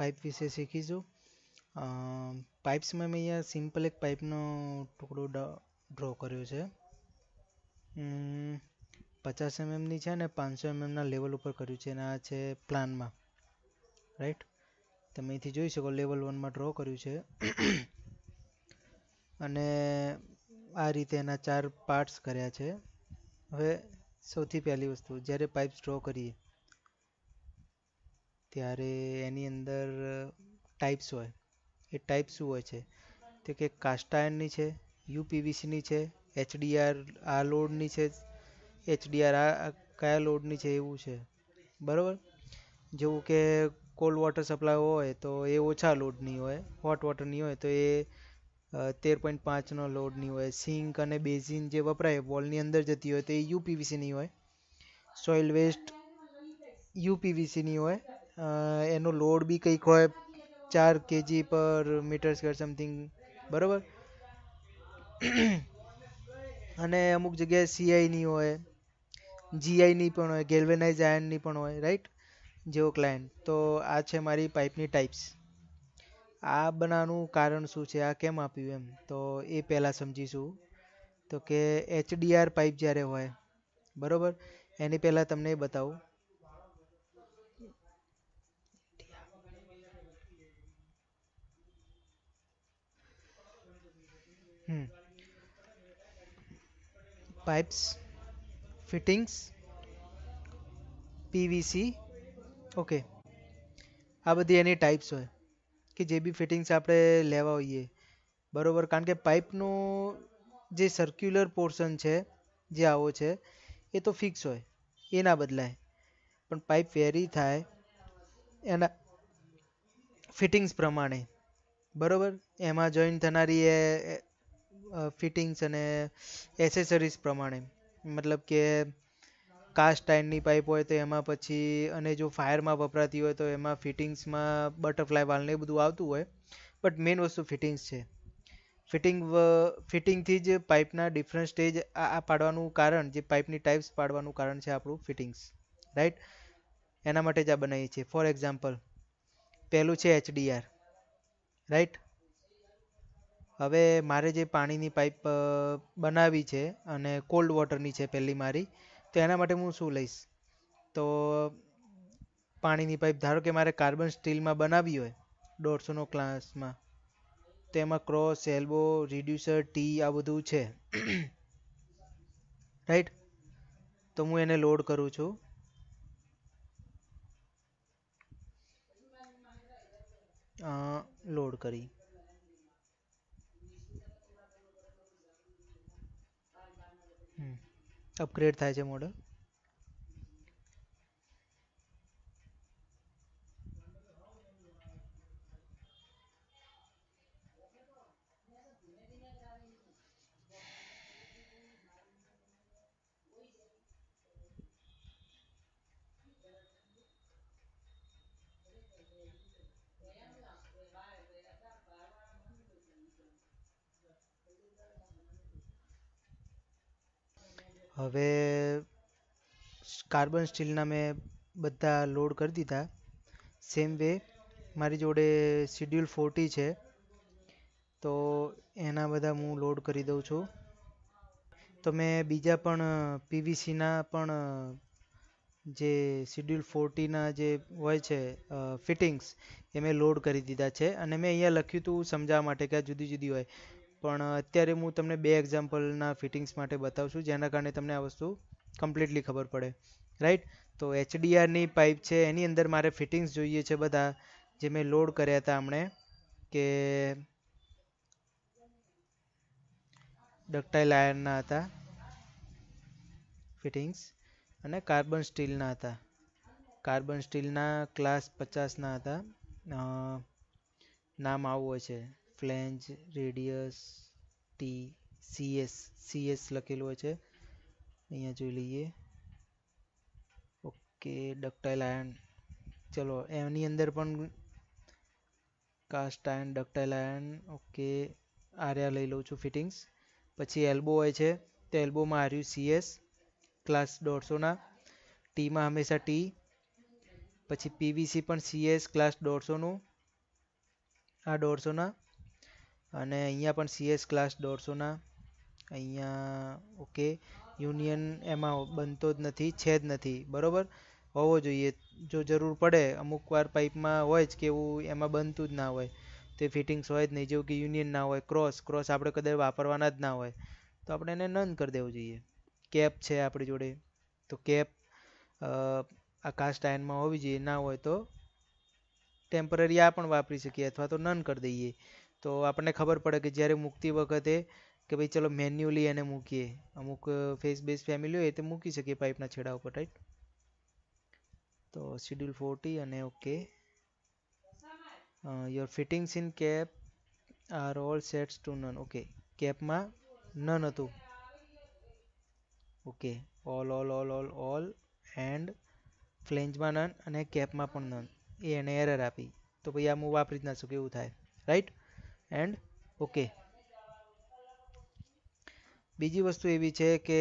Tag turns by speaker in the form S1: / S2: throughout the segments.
S1: Pipe વિશે શીખીશું. પાઇપ્સમાં મેં અહીંયા સિમ્પલ એક પાઇપનો ટુકડો ડ્રો કર્યો છે. 50 mm ની છે ને 500 mm ના લેવલ ઉપર કર્યું છે, અને આ છે પ્લાનમાં, રાઈટ. તમે અહીંથી જોઈ શકો લેવલ 1માં ડ્રો કર્યું છે. અને આ રીતે એના 4 પાર્ટ્સ કર્યા છે. હવે સૌથી પહેલી વસ્તુ, જ્યારે પાઇપ્સ ડ્રો કરીએ ત્યારે એની અંદર ટાઈપ્સ હોય. એ ટાઈપ શું હોય છે? તો કે કાસ્ટ આયર્નની છે, યુપીવીસીની છે, એચડીઆર આ લોડની છે, એચડીઆર આ કયા લોડની છે એવું છે, બરાબર. જેવું કે કોલ્ડ વોટર સપ્લાય હોય તો એ ઓછા લોડની હોય, હોટ વોટરની હોય તો એ 13.5નો લોડની હોય. સિંક અને બેઝિન જે વપરાય વોલની અંદર જતી હોય તો એ યુપીવીસીની હોય. સોઇલ વેસ્ટ યુપીવીસીની હોય. એનો લોડ બી કંઈક હોય 4 kg પર મીટર સ્ક્વેર સમથિંગ, બરાબર. અને અમુક જગ્યાએ સીઆઈની હોય, જીઆઈની પણ હોય, ગેલ્વેનાઇઝ આયર્નની પણ હોય, રાઈટ. જેવો ક્લાયન્ટ. તો આ છે મારી પાઇપની ટાઈપ્સ. આ બનાવવાનું કારણ શું છે, આ કેમ આપ્યું એમ, તો એ પહેલાં સમજીશું. તો કે એચડીઆર પાઇપ જ્યારે હોય, બરાબર, એની પહેલાં તમને એ બતાવું. પાઇપ્સ, ફિટિંગ્સ, પીવીસી, ઓકે, આ બધી એની ટાઈપ્સ હોય કે જે બી ફિટિંગ્સ આપણે લેવા હોઈએ, બરાબર. કારણ કે પાઇપનું જે સર્ક્યુલર પોર્શન છે, જે આવો છે, એ તો ફિક્સ હોય, એ ના બદલાય. પણ પાઇપ વેરી થાય એના ફિટિંગ્સ પ્રમાણે, બરાબર. એમાં જોઈન થનારી એ ફિટિંગ્સ અને એસેસરીઝ પ્રમાણે. મતલબ કે કાસ્ટ આયર્નની પાઇપ હોય તો એમાં પછી, અને જો ફાયરમાં વપરાતી હોય તો એમાં ફિટિંગ્સમાં બટરફ્લાય વાલ્વ ને એ બધું આવતું હોય. બટ મેઇન વસ્તુ ફિટિંગ્સ છે. ફિટિંગથી જ પાઇપના ડિફરન્ટ સ્ટેજ આ પાડવાનું કારણ, જે પાઇપની ટાઈપ્સ પાડવાનું કારણ છે આપણું ફિટિંગ્સ, રાઈટ. એના માટે જ આ બનાવીએ છીએ. ફોર એક્ઝામ્પલ, પહેલું છે એચડીઆર, રાઈટ. હવે મારે જે પાણીની પાઇપ બનાવવી છે અને કોલ્ડ વોટરની છે પહેલી મારી, તો એના માટે હું શું લઈશ? તો પાણીની પાઇપ ધારો કે મારે કાર્બન સ્ટીલમાં બનાવવી હોય 150નો ક્લાસમાં, તો એમાં ક્રોસ, એલ્બો, રિડ્યુસર, ટી આ બધું છે, રાઈટ. તો હું એને લોડ કરું છું. લોડ કરી અપગ્રેડ થાય છે મોડલ. હવે કાર્બન સ્ટીલના મેં બધા લોડ કરી દીધા. સેમ વે મારી જોડે શિડ્યુલ 40 છે, તો એના બધા હું લોડ કરી દઉં છું. તો મેં બીજા પણ પીવીસીના પણ જે શિડ્યુલ 40ના જે હોય છે ફિટિંગ્સ, એ મેં લોડ કરી દીધા છે. અને મેં અહીંયા લખ્યું હતું સમજાવવા માટે કે આ જુદી જુદી હોય, પણ અત્યારે હું તમને 2 એક્ઝામ્પલના ફિટિંગ્સ માટે બતાવું છું, જેના કારણે તમને આ વસ્તુ કમ્પ્લીટલી ખબર પડે, રાઈટ. તો એચડીઆરની પાઇપ છે, એની અંદર મારે ફિટિંગ્સ જોઈએ છે બધા, જે મેં લોડ કર્યા હતા હમણે, કે ડક્ટાઇલ આયર્નના હતા ફિટિંગ્સ, અને કાર્બન સ્ટીલના હતા. કાર્બન સ્ટીલના ક્લાસ 50ના હતા. નામ આવું હોય છે, ફ્લેન્જ, રેડિયસ, ટી, સીએસ લખેલું હોય છે, અહીંયા જોઈ લઈએ. ઓકે, ડક્ટાઇલ આયર્ન, ચલો એની અંદર પણ cast iron, ductile iron, okay, આર્યા લઈ લઉં છું ફિટિંગ્સ. પછી એલ્બો હોય છે, તો એલ્બોમાં આર્યું સીએસ ક્લાસ 150ના, ટીમાં હંમેશા ટી. પછી પીવીસી પણ સીએસ ક્લાસ 150નું, આ 150 ના, અને અહીંયા પણ CS ક્લાસ 150 ના, અહીંયા ઓકે. યુનિયન એમાં બનતો જ નથી, છે જ નથી, બરોબર. હોવો જોઈએ, જો જરૂર પડે અમુક વાર પાઇપમાં હોય જ કે એવું એમાં બનતું જ ના હોય, તે ફિટિંગ્સ હોય જ નહીં, જેવું કે યુનિયન ના હોય, ક્રોસ આપણે કદાચ વાપરવાના જ ના હોય, તો આપણે એને નન કરી દેવું જોઈએ. કેપ છે આપણી જોડે, તો કેપ આ કાસ્ટ આયર્નમાં હોવી જોઈએ, ના હોય તો ટેમ્પરરી આ પણ વાપરી શકીએ અથવા તો નન કરી દઈએ, તો આપણને ખબર પડે કે જ્યારે મૂકતી વખતે કે ભાઈ ચલો મેન્યુઅલી એને મૂકીએ. અમુક ફેસ બેઝ ફેમિલી હોય તે મૂકી શકીએ પાઇપના છેડા ઉપર, રાઈટ. તો શેડ્યુલ 40 અને okay. Your fittings in cap are all sets to none. Okay, કેપમાં નન હતું. ઓકે, ઓલ એન્ડ ફ્લેન્જમાં નન અને કેપમાં પણ નન, એ એને એરર આપી, તો ભાઈ આ હું વાપરી જ ના શકું એવું થાય, રાઈટ. And okay. બીજી વસ્તુ એવી છે કે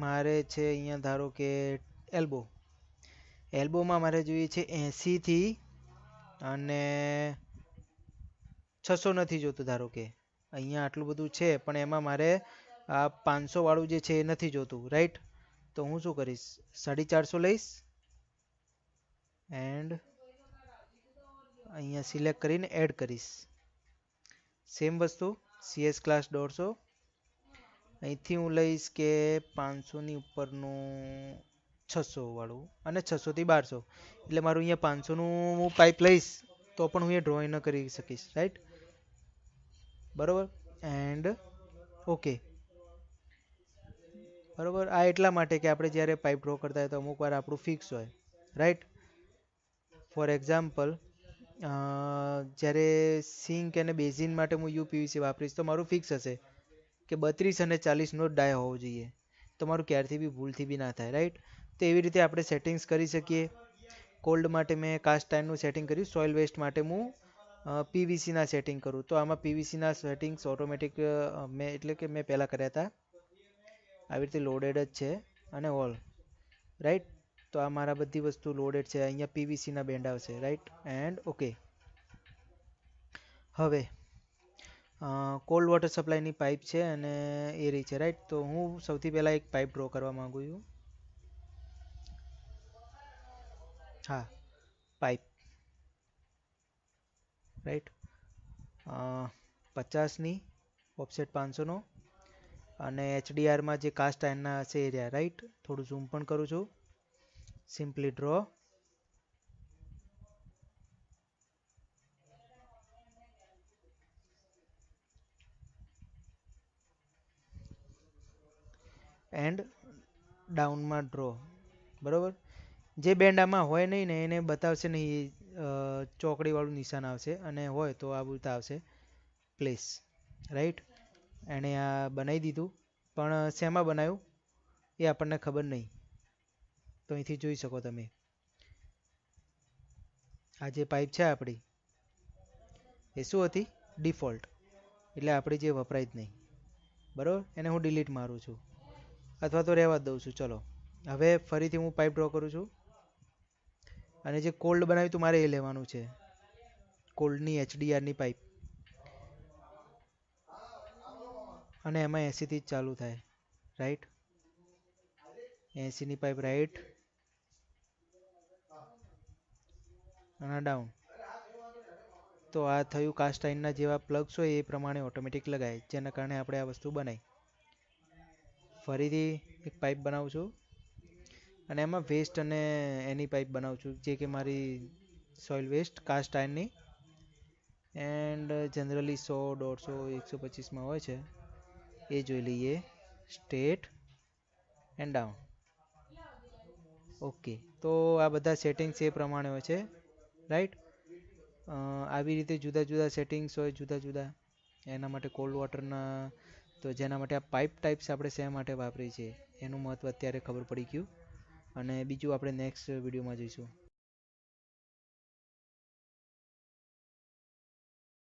S1: મારે છે અહીંયા ધારો કે એલ્બોમાં મારે જોઈએ છે 80 થી અને 600 નથી જોતું. ધારો કે અહીંયા આટલું બધું છે પણ એમાં મારે આ 500 વાળું જે છે એ નથી જોતું, રાઈટ. તો હું શું કરીશ, 450 લઈશ એન્ડ અહીંયા સિલેક્ટ કરીને એડ કરીશ. સેમ વસ્તુ CS ક્લાસ 150, અહીંથી હું લઈશ કે 500 ની ઉપરનું 600 વાળું અને 600 થી 1200, એટલે મારું અહીંયા 500 નું હું પાઇપ લઈશ તો પણ હું એ ડ્રો ન કરી શકીશ, રાઈટ. બરોબર. And okay. બરોબર. આ એટલા માટે કે આપણે જ્યારે પાઇપ ડ્રો કરતા હોય તો અમુક વાર આપણું ફિક્સ હોય, રાઈટ. ફોર એક્ઝામ્પલ જ્યારે સિંક અને બેઝિન માટે હું યુપીવીસી વાપરીશ તો મારું ફિક્સ હશે કે 32 અને 40 નો ડાય હોવો જોઈએ, તો મારું ક્યારથી બી ભૂલથી બી ના થાય, રાઈટ. તો એવી રીતે આપણે સેટિંગ્સ કરી શકીએ. કોલ્ડ માટે મેં કાસ્ટ આયર્નનું સેટિંગ કર્યું, સોઇલ વેસ્ટ માટે હું પીવીસીના સેટિંગ કરું, તો આમાં પીવીસીના સેટિંગ્સ ઓટોમેટિક મેં એટલે કે મેં પહેલાં કર્યા હતા, આવી રીતે લોડેડ જ છે અને ઓલ, રાઈટ. તો આ મારા બધી વસ્તુ લોડેડ છે, અહીંયા પીવીસીના બેન્ડ આવશે, રાઈટ. And okay. હવે કોલ્ડ વોટર સપ્લાયની પાઇપ છે અને એ રહી છે, રાઈટ. તો હું સૌથી પહેલાં એક પાઇપ ડ્રો કરવા માગું છું. હા, પાઇપ, રાઈટ. 50ની ઓફસેટ 500નો અને HDRમાં જે કાસ્ટ આયર્નના હશે એ રહ્યા, રાઈટ. થોડું ઝૂમ પણ કરું છું. સિમ્પલી ડ્રો એન્ડ ડાઉનમાં ડ્રો, બરોબર. જે બેન્ડ આમાં હોય નહીં ને એને બતાવશે નહીં, ચોકડીવાળું નિશાન આવશે, અને હોય તો આ રીતે આવશે પ્લેસ, રાઈટ. એણે આ બનાવી દીધું, પણ શેમાં બનાવ્યું એ આપણને ખબર નહીં, તો અહીંથી જોઈ શકો તમે. આ જે પાઇપ છે આપણી એ શું હતી, ડિફોલ્ટ, એટલે આપણી જે વપરાય જ નહીં, બરાબર. એને હું ડિલીટ મારું છું અથવા તો રહેવા જ દઉં છું. ચલો, હવે ફરીથી હું પાઇપ ડ્રો કરું છું અને જે કોલ્ડ બનાવ્યું હતું મારે એ લેવાનું છે, કોલ્ડની HDRની પાઇપ, અને એમાં 80 થી જ ચાલુ થાય, રાઈટ. 80ની પાઇપ, રાઈટ, અને ડાઉન. તો આ થયું કાસ્ટ આયર્નના જેવા પ્લગ્સ હોય એ પ્રમાણે ઓટોમેટિક લગાય, જેના કારણે આપણે આ વસ્તુ બનાવી. ફરીથી એક પાઇપ બનાવું છું અને એમાં વેસ્ટ અને એની પાઇપ બનાવું છું, જે કે મારી સોઇલ વેસ્ટ કાસ્ટ આયર્નની, એન્ડ જનરલી 100, 150, 125માં હોય છે, એ જોઈ લઈએ. State and down. ઓકે. તો આ બધા સેટિંગ્સ એ પ્રમાણે હોય છે, રાઈટ. આવી રીતે જુદા જુદા સેટિંગ્સ હોય, જુદા જુદા. એના માટે કોલ્ડ વોટરના, તો જેના માટે આ પાઇપ ટાઈપ્સ આપણે શા માટે વાપરીએ છીએ એનું મહત્ત્વ અત્યારે ખબર પડી ગયું, અને બીજું આપણે નેક્સ્ટ વિડીયોમાં જોઈશું.